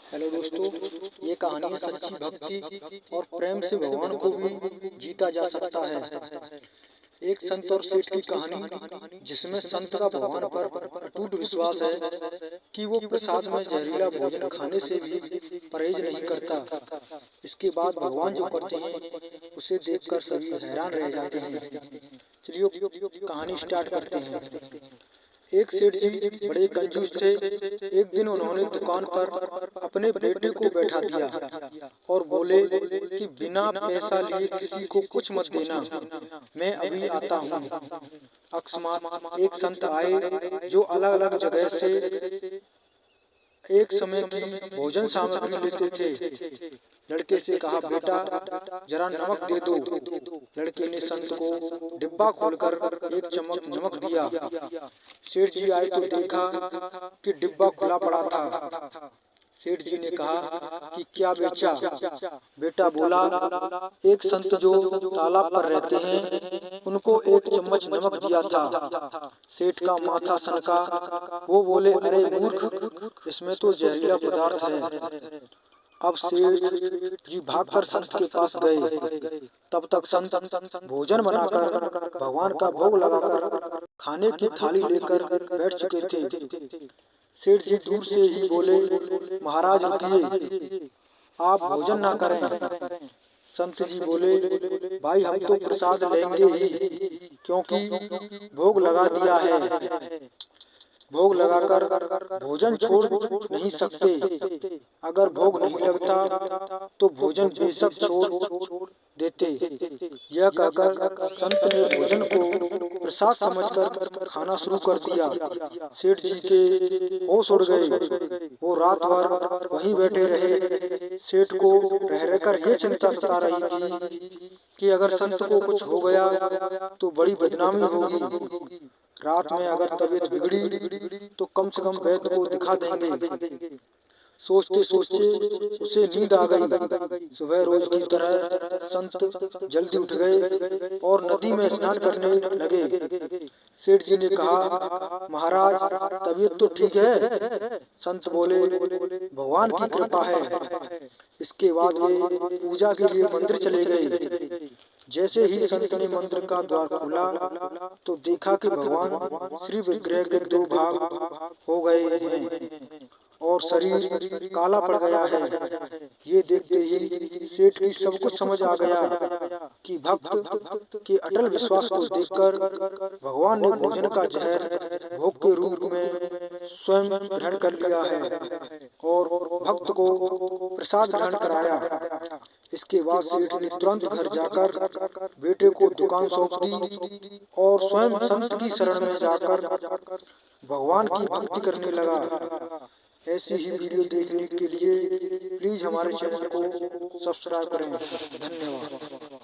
Hello दोस्तों, ये कहानी है सच्ची भक्ति और प्रेम से भगवान को भी जीता जा सकता है। एक संत और सेठ की कहानी जिसमें संत का भगवान पर अटूट विश्वास है कि वो प्रसाद में जहरीला भोजन खाने से भी परहेज नहीं करता। इसके बाद भगवान जो करते हैं उसे देखकर सभी हैरान रह जाते हैं। चलिए कहानी स्टार्ट करते हैं। एक सेठ जी बड़े कंजूस थे। एक दिन उन्होंने दुकान पर अपने बेटे को बैठा दिया और बोले कि बिना पैसा लिए किसी को कुछ मत देना, मैं अभी आता हूँ। अकस्मात एक संत आए जो अलग अलग जगह से एक समय की भोजन सामग्री लेते थे। लड़के से कहा, बेटा जरा नमक दे दो। लड़के ने संत को डिब्बा खोलकर एक चम्मच नमक दिया। सेठ जी आए तो देखा कि डिब्बा खुला पड़ा था। सेठ जी ने कहा कि क्या बेचा? बेटा बोला, एक संत जो तालाब पर रहते हैं उनको एक चम्मच नमक दिया था। सेठ का माथा सनका। वो बोले, अरे मूर्ख, इसमें तो जहरीला पदार्थ है। अब सेठ जी भागकर संत के पास गए। तब तक संत भोजन बनाकर भगवान का भोग लगाकर खाने की थाली लेकर बैठ चुके थे। सेठ जी दूर से ही बोले, महाराज रुकिए, आप भोजन ना करें। संत जी बोले, भाई हम तो प्रसाद लेंगे ही, क्योंकि भोग लगा दिया है। भोग लगाकर भोजन छोड़ नहीं सकते। अगर भोग नहीं लगता तो भोजन बेशक छोड़ देते। यह कहकर संत ने भोजन को प्रसाद समझकर खाना शुरू कर दिया। सेठ जी के होश उड़ गए। वो रात भर वहीं बैठे रहे। सेठ को रह रहकर ये चिंता सता रही थी कि अगर संत को कुछ हो गया तो बड़ी बदनामी होगी। रात में अगर तबीयत बिगड़ी तो कम से कम वैद्य को दिखा देंगे। सोचते सोचते उसे नींद आ गई। सुबह रोज की तरह संत जल्दी उठ गए और नदी में स्नान करने लगे। सेठ जी ने कहा, महाराज तबीयत तो ठीक है? संत बोले, भगवान की कृपा है। इसके बाद वे पूजा के लिए मंदिर चले गए। जैसे ही संत ने मंदिर का द्वार खोला तो देखा कि भगवान श्री विग्रह के दो भाग हो गए हैं और शरीर काला पड़ गया है। ये देखते ही सेठ की सब कुछ समझ आ गया कि भक्त के अटल विश्वास को देखकर भगवान ने भोजन का जहर भोग के रूप में स्वयं ग्रहण कर लिया है और भक्त को प्रसाद ग्रहण कराया। इसके बाद सेठ ने तुरंत घर जाकर बेटे को दुकान सौंप दी और स्वयं संत की शरण में जाकर भगवान की भक्ति करने लगा। ऐसी ही वीडियो देखने के लिए प्लीज हमारे चैनल को सब्सक्राइब करें। धन्यवाद।